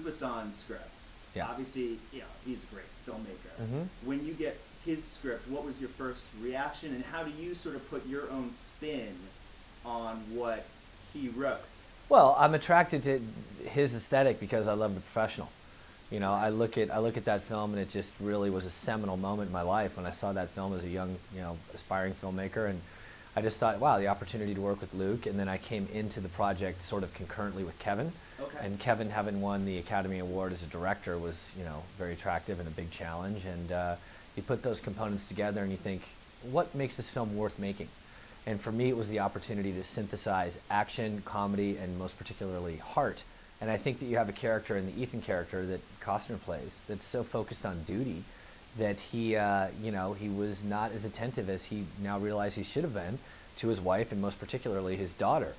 Bessan's script. Yeah. Obviously, you know, he's a great filmmaker. Mm-hmm. When you get his script, what was your first reaction, and how do you sort of put your own spin on what he wrote? Well, I'm attracted to his aesthetic because I love The Professional. You know, I look at that film, and it just really was a seminal moment in my life when I saw that film as a young, you know, aspiring filmmaker, and I just thought, wow, the opportunity to work with Luke, and then I came into the project sort of concurrently with Kevin. Okay. And Kevin, having won the Academy Award as a director, was, you know, very attractive and a big challenge, and you put those components together and you think, what makes this film worth making? And for me, it was the opportunity to synthesize action, comedy, and most particularly heart. And I think that you have a character in the Ethan character that Costner plays that's so focused on duty that he, you know, he was not as attentive as he now realized he should have been to his wife and most particularly his daughter.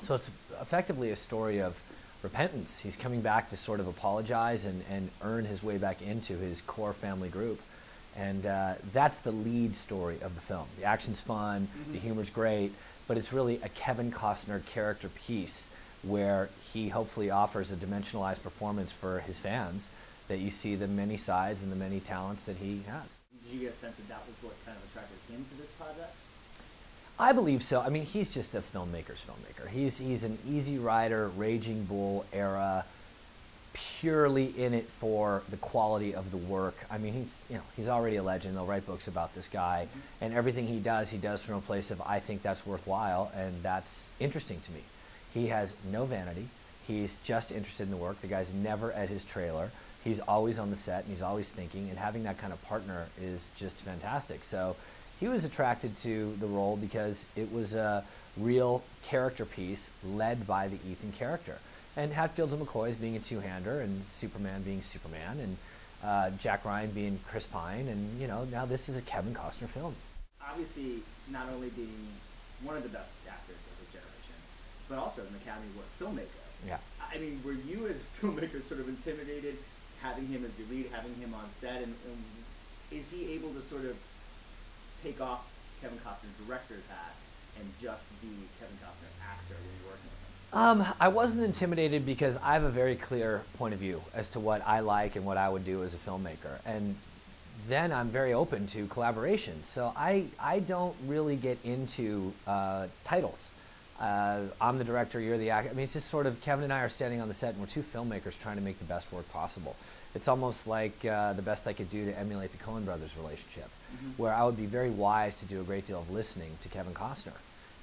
So it's effectively a story of repentance. He's coming back to sort of apologize and earn his way back into his core family group. And that's the lead story of the film. The action's fun, the humor's great, but it's really a Kevin Costner character piece where he hopefully offers a dimensionalized performance for his fans, that you see the many sides and the many talents that he has. Did you get a sense that that was what kind of attracted him to this project? I believe so. I mean, he's just a filmmaker's filmmaker. He's an Easy Rider, Raging Bull era, purely in it for the quality of the work. I mean, he's already a legend. They'll write books about this guy, and everything he does from a place of, I think that's worthwhile, and that's interesting to me. He has no vanity. He's just interested in the work. The guy's never at his trailer. He's always on the set, and he's always thinking, and having that kind of partner is just fantastic. So he was attracted to the role because it was a real character piece led by the Ethan character. And Hatfields and McCoys being a two-hander, and Superman being Superman, and Jack Ryan being Chris Pine, and, you know, now this is a Kevin Costner film. Obviously, not only being one of the best actors of his generation, but also an Academy Award filmmaker. Yeah. I mean, were you as a filmmaker sort of intimidated having him as your lead, having him on set, and is he able to sort of take off Kevin Costner's director's hat and just be Kevin Costner actor when you're working with him? I wasn't intimidated because I have a very clear point of view as to what I like and what I would do as a filmmaker. And then I'm very open to collaboration. So I don't really get into titles. I'm the director, you're the actor. I mean, it's just sort of, Kevin and I are standing on the set and we're two filmmakers trying to make the best work possible. It's almost like the best I could do to emulate the Coen brothers relationship, where I would be very wise to do a great deal of listening to Kevin Costner,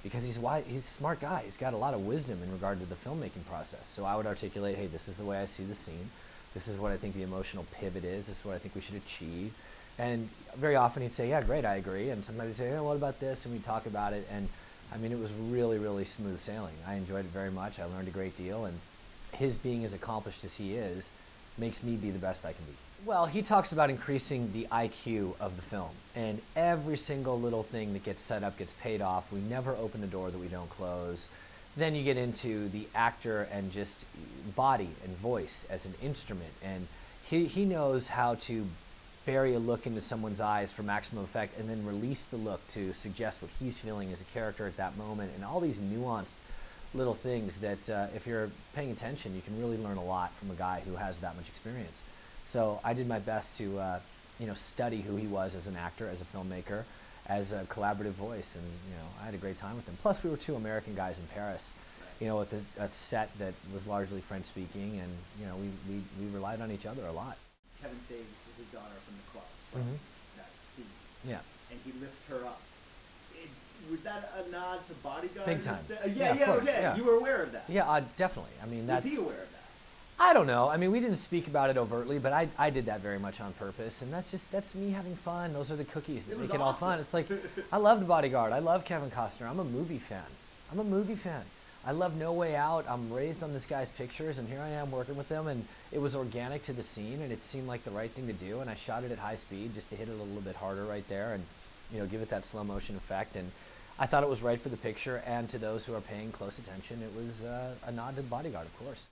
because he's a smart guy. He's got a lot of wisdom in regard to the filmmaking process. So I would articulate, hey, this is the way I see the scene. This is what I think the emotional pivot is. This is what I think we should achieve. And very often he'd say, yeah, great, I agree. And sometimes he'd say, hey, what about this? And we'd talk about it. And I mean, it was really, really smooth sailing. I enjoyed it very much. I learned a great deal. And his being as accomplished as he is makes me be the best I can be. Well, he talks about increasing the IQ of the film, and every single little thing that gets set up gets paid off. We never open a door that we don't close. Then you get into the actor and just body and voice as an instrument, and he knows how to bury a look into someone's eyes for maximum effect and then release the look to suggest what he's feeling as a character at that moment, and all these nuanced little things that if you're paying attention, you can really learn a lot from a guy who has that much experience. So I did my best to you know, study who he was as an actor, as a filmmaker, as a collaborative voice, and you know, I had a great time with him. Plus, we were two American guys in Paris, you know, with a set that was largely French-speaking, and you know, we relied on each other a lot. Kevin saves his daughter from the club, from that scene. Yeah. And he lifts her up. Was that a nod to Bodyguard? Big time. Yeah, okay. Yeah. You were aware of that? Yeah, definitely. I mean, that's... Was he aware of that? I don't know. I mean, we didn't speak about it overtly, but I did that very much on purpose, and that's me having fun. Those are the cookies that make it all fun. It's like, I love The Bodyguard. I love Kevin Costner. I'm a movie fan. I love No Way Out. I'm raised on this guy's pictures, and here I am working with them, and it was organic to the scene, and it seemed like the right thing to do, and I shot it at high speed just to hit it a little bit harder right there, and you know, give it that slow motion effect, and I thought it was right for the picture, and to those who are paying close attention, it was a nod to The Bodyguard, of course.